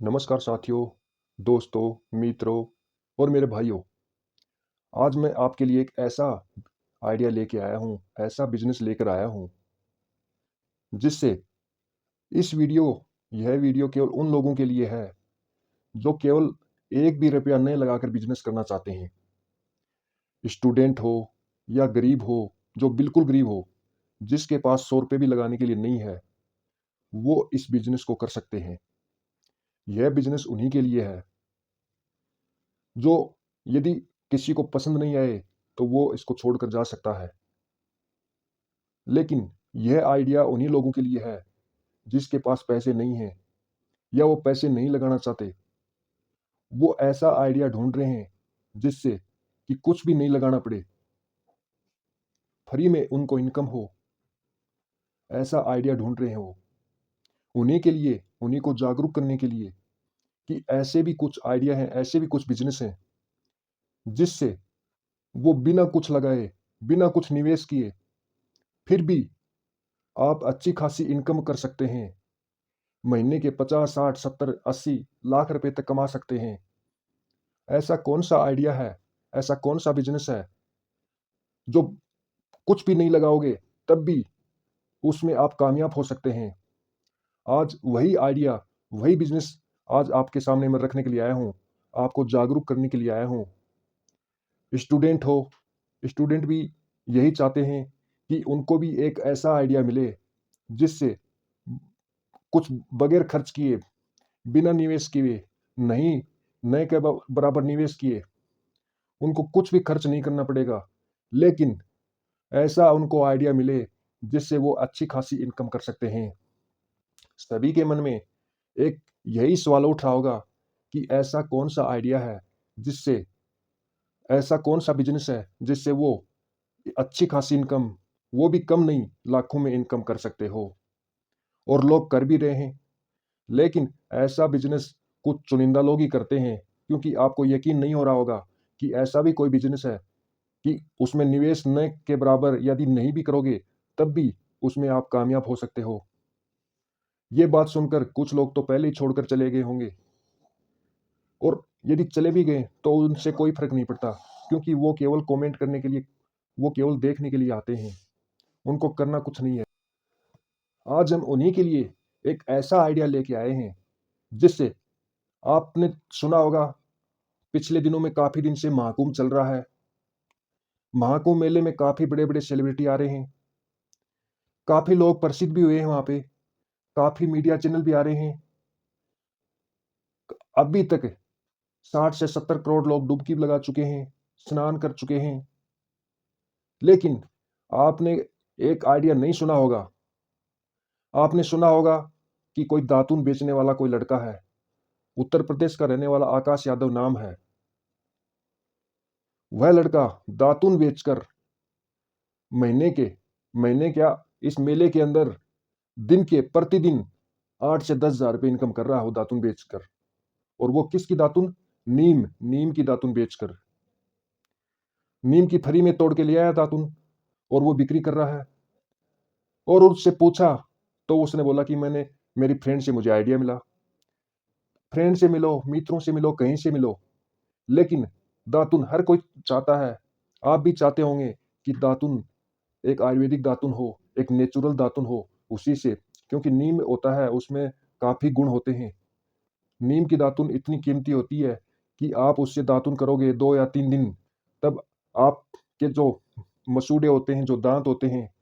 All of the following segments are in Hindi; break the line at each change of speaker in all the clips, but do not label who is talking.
नमस्कार साथियों, दोस्तों, मित्रों और मेरे भाइयों। आज मैं आपके लिए एक ऐसा आइडिया लेके आया हूँ, ऐसा बिजनेस लेकर आया हूँ, जिससे यह वीडियो केवल उन लोगों के लिए है, जो केवल एक भी रुपया नहीं लगाकर बिजनेस करना चाहते हैं। स्टूडेंट हो या गरीब हो, जो बिल्कुल गरीब हो, जिसके पास 100 रुपये भी लगाने के लिए नहीं है, वो इस बिजनेस को कर सकते हैं। यह बिजनेस उन्हीं के लिए है, जो यदि किसी को पसंद नहीं आए, तो वो इसको छोड़कर जा सकता है। लेकिन यह आइडिया उन्हीं लोगों के लिए है, जिसके पास पैसे नहीं हैं या वो पैसे नहीं लगाना चाहते। वो ऐसा आइडिया ढूँढ रहे हैं, जिससे कि कुछ भी नहीं लगाना पड़े, फ्री में उनको इनकम हो, ऐसा आइडिया ढूँढ रहे हैं वो। उन्हीं को जागरूक करने के लिए कि ऐसे भी कुछ आइडिया हैं, ऐसे भी कुछ बिज़नेस हैं, जिससे वो बिना कुछ लगाए, बिना कुछ निवेश किए, फिर भी आप अच्छी खासी इनकम कर सकते हैं। महीने के 50, 60, 70, 80 लाख रुपए तक कमा सकते हैं। ऐसा कौन-सा आइडिया है, ऐसा कौन-सा बिज़नेस है, जो कुछ भी नहीं लगाओगे, तब भी उसमें आप कामयाब हो सकते हैं। आज वही आइडिया, वही बिज़नेस आज आपके सामने मैं रखने के लिए आया हूँ, आपको जागरूक करने के लिए आया हूँ। स्टूडेंट हो, स्टूडेंट भी यही चाहते हैं कि उनको भी एक ऐसा आइडिया मिले, जिससे कुछ बगैर खर्च किए, बिना निवेश किए, नहीं, नए के बराबर निवेश किए, उनको कुछ भी खर्च नहीं करना पड़ेगा। लेकिन ऐसा उनको आइडिया मिले, जिससे वो अच्छी खासी इनकम कर सकते हैं। सभी के मन में एक यही सवाल उठ रहा होगा कि ऐसा कौन-सा आइडिया है, जिससे ऐसा कौन-सा बिज़नेस है, जिससे वो अच्छी खासी इनकम, वो भी कम नहीं, लाखों में इनकम कर सकते हो, और लोग कर भी रहे हैं। लेकिन ऐसा बिज़नेस कुछ चुनिंदा लोग ही करते हैं, क्योंकि आपको यकीन नहीं हो रहा होगा कि ऐसा भी कोई बिज़नेस है कि उसमें निवेश न के बराबर यदि नहीं भी करोगे, तब भी उसमें आप कामयाब हो सकते हो। ये बात सुनकर कुछ लोग तो पहले ही छोड़कर चले गए होंगे, और यदि चले भी गए, तो उनसे कोई फ़र्क नहीं पड़ता, क्योंकि वो केवल कमेंट करने के लिए, वो केवल देखने के लिए आते हैं, उनको करना कुछ नहीं है। आज हम उन्हीं के लिए एक ऐसा आइडिया लेके आए हैं, जिससे आपने सुना होगा, पिछले दिनों में काफ़ी दिन से महाकुंभ चल रहा है। महाकुंभ मेले में काफ़ी बड़े-बड़े सेलिब्रिटी आ रहे हैं, काफ़ी लोग प्रसिद्ध भी हुए हैं वहाँ पे, काफ़ी मीडिया चैनल भी आ रहे हैं। अभी तक 60 से 70 करोड़ लोग डुबकी लगा चुके हैं, स्नान कर चुके हैं। लेकिन आपने एक आइडिया नहीं सुना होगा। आपने सुना होगा कि कोई दातून बेचने वाला कोई लड़का है, उत्तर प्रदेश का रहने वाला आकाश यादव नाम है। वह लड़का दातून बेचकर महीने के महीने क्या, इस मेले के अंदर दिन के प्रतिदिन 8 से 10,000 रुपए इनकम कर रहा है वो दातून बेचकर। और वो किसकी दातून? नीम की दातून बेचकर। नीम की फली में तोड़ के ले आया दातून, और वो बिक्री कर रहा है। और उससे पूछा, तो उसने बोला कि मैंने मेरी फ्रेंड से मुझे आइडिया मिला। फ्रेंड से मिलो, मित्रों से मिलो, कहीं से मिलो, लेकिन दातुन हर कोई चाहता है। आप भी चाहते होंगे कि दातुन एक आयुर्वेदिक दातुन हो, एक नेचुरल दातुन हो उसी से, क्योंकि नीम होता है, उसमें काफ़ी गुण होते हैं। नीम की दातुन इतनी कीमती होती है कि आप उससे दातुन करोगे 2 या 3 दिन, तब आपके जो मसूड़े होते हैं, जो दाँत होते हैं,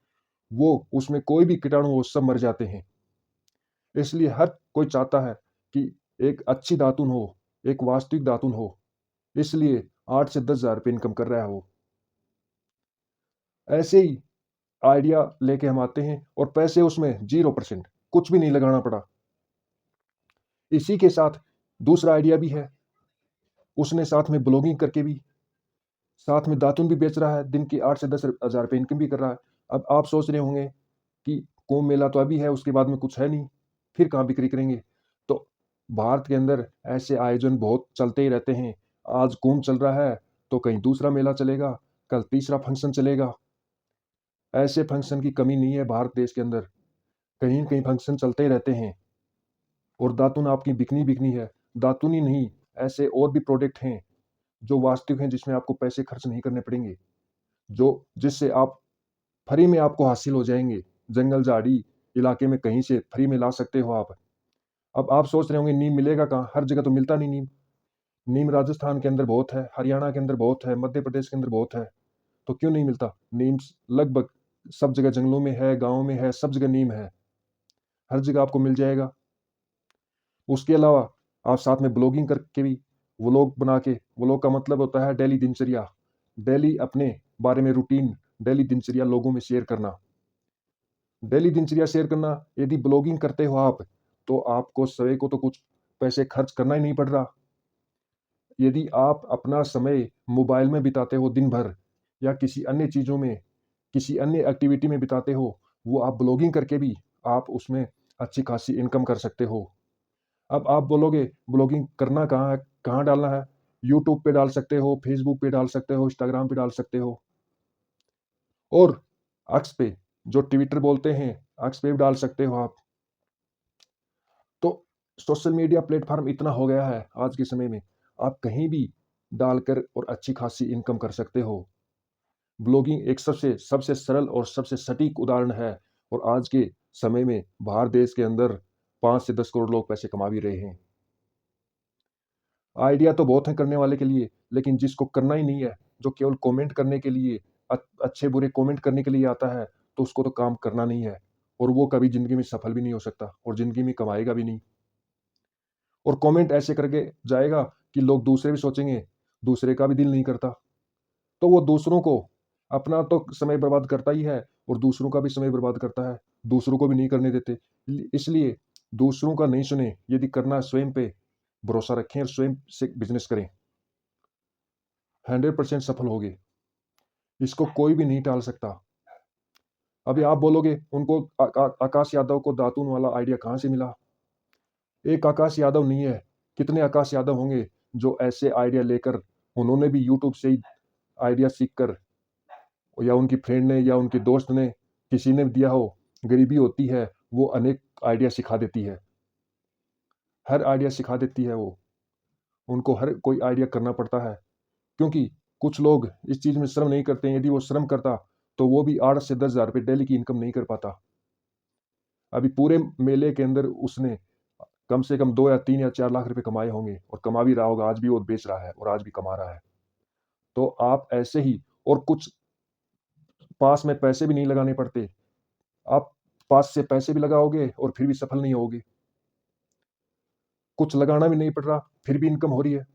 वो उसमें कोई भी कीटाणु वो सब मर जाते हैं। इसलिए हर कोई चाहता है कि एक अच्छी दातुन हो, एक वास्तविक दातुन हो। इसलिए 8 से 10,000 रुपए इनकम कर रहा है वो। ऐसे ही आइडिया लेके हम आते हैं, और पैसे उसमें 0% कुछ भी नहीं लगाना पड़ा। इसी के साथ दूसरा आइडिया भी है। उसने साथ में ब्लॉगिंग करके भी, साथ में दातुन भी बेच रहा है, दिन की 8 से 10 हज़ार रुपए इनकम भी कर रहा है। अब आप सोच रहे होंगे कि कुंभ मेला तो अभी है, उसके बाद में कुछ है नहीं, फिर कहाँ बिक्री करेंगे? तो भारत के अंदर ऐसे आयोजन बहुत चलते ही रहते हैं। आज कुंभ चल रहा है, तो कहीं दूसरा मेला चलेगा, कल तीसरा फंक्शन चलेगा। ऐसे फंक्शन की कमी नहीं है भारत देश के अंदर, कहीं न कहीं फंक्शन चलते ही रहते हैं। और दातुन आपकी बिकनी है। दातुन ही नहीं, ऐसे और भी प्रोडक्ट हैं जो वास्तविक हैं, जिसमें आपको पैसे खर्च नहीं करने पड़ेंगे, जो जिससे आप फ्री में आपको हासिल हो जाएँगे। जंगल झाड़ी इलाके में कहीं से फ्री में ला सकते हो आप। अब आप सोच रहे होंगे नीम मिलेगा कहाँ? हर जगह तो मिलता नहीं नीम। नीम राजस्थान के अंदर बहुत है, हरियाणा के अंदर बहुत है, मध्य प्रदेश के अंदर बहुत है। तो क्यों नहीं मिलता? नीम लगभग सब जगह जंगलों में है, गाँव में है, सब जगह नीम है। हर जगह आपको मिल जाएगा। उसके अलावा आप साथ में ब्लॉगिंग करके भी व्लॉग बना के, व्लॉग का मतलब होता है डेली दिनचर्या, डेली अपने बारे में रूटीन, डेली दिनचर्या लोगों में शेयर करना। डेली दिनचर्या शेयर करना, यदि ब्लॉगिंग करते हो आप, तो आपको स्वयं को तो कुछ पैसे खर्च करना ही नहीं पड़ रहा। यदि आप अपना समय मोबाइल में बिताते हो दिन भर या किसी अन्य चीज़ों में, किसी अन्य एक्टिविटी में बिताते हो, वो आप ब्लॉगिंग करके भी आप उसमें अच्छी खासी इनकम कर सकते हो। अब आप बोलोगे ब्लॉगिंग करना कहाँ है, कहाँ डालना है? यूट्यूब पे डाल सकते हो, फेसबुक पे डाल सकते हो, इंस्टाग्राम पे डाल सकते हो और एक्स पे, जो ट्विटर बोलते हैं, एक्स पे भी डाल सकते हो आप। तो सोशल मीडिया प्लेटफ़ॉर्म इतना हो गया है आज के समय में, आप कहीं भी डालकर और अच्छी खासी इनकम कर सकते हो। ब्लॉगिंग एक सबसे सबसे सरल और सबसे सटीक उदाहरण है और आज के समय में बाहर देश के अंदर 5 से 10 करोड़ लोग पैसे कमा भी रहे हैं। आइडिया तो बहुत हैं करने वाले के लिए, लेकिन जिसको करना ही नहीं है, जो केवल कमेंट करने के लिए अच्छे-बुरे कमेंट करने के लिए आता है, तो उसको तो काम करना नहीं है और वो कभी ज़िंदगी में सफल भी नहीं हो सकता और ज़िंदगी में कमाएगा भी नहीं। और कमेंट ऐसे करके जाएगा कि लोग दूसरे भी सोचेंगे, दूसरे का भी दिल नहीं करता। तो वो दूसरों को अपना तो समय बर्बाद करता ही है और दूसरों का भी समय बर्बाद करता है, दूसरों को भी नहीं करने देते। इसलिए दूसरों का नहीं सुने, यदि करना है स्वयं पे भरोसा रखें और स्वयं से बिज़नेस करें, 100% सफल होगे। इसको कोई भी नहीं टाल सकता। अभी आप बोलोगे उनको आकाश यादव को दातून वाला आइडिया कहाँ से मिला? एक आकाश यादव नहीं है, कितने आकाश यादव होंगे जो ऐसे आइडिया लेकर उन्होंने भी यूट्यूब से ही आइडिया सीख कर या उनकी फ्रेंड ने या उनके दोस्त ने, किसी ने दिया हो, गरीबी होती है, वो अनेक आइडिया सिखा देती है। हर आइडिया सिखा देती है वो, उनको हर कोई आइडिया करना पड़ता है, क्योंकि कुछ लोग इस चीज़ में श्रम नहीं करते हैं, यदि वो श्रम करता, तो वो भी 8 से 10,000 रुपए डेली की इनकम नहीं कर पाता। अभी पूरे मेले के अंदर उसने कम से कम 2 या 3 या 4 लाख रुपए कमाए होंगे और कमा भी रहा होगा, आज भी वो बेच रहा है और आज भी कमा रहा है। तो आप ऐसे ही और कुछ पास में पैसे भी नहीं लगाने पड़ते। आप पास से पैसे भी लगाओगे और फिर भी सफल नहीं होगे। कुछ लगाना भी नहीं पड़ रहा, फिर भी इनकम हो रही है।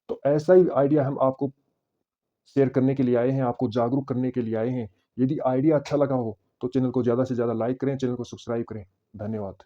तो ऐसा ही आइडिया हम आपको शेयर करने के लिए आए हैं, आपको जागरूक करने के लिए आए हैं। यदि आइडिया अच्छा लगा हो, तो चैनल को ज़्यादा से ज़्यादा लाइक करें, चैनल को सब्सक्राइब करें। धन्यवाद।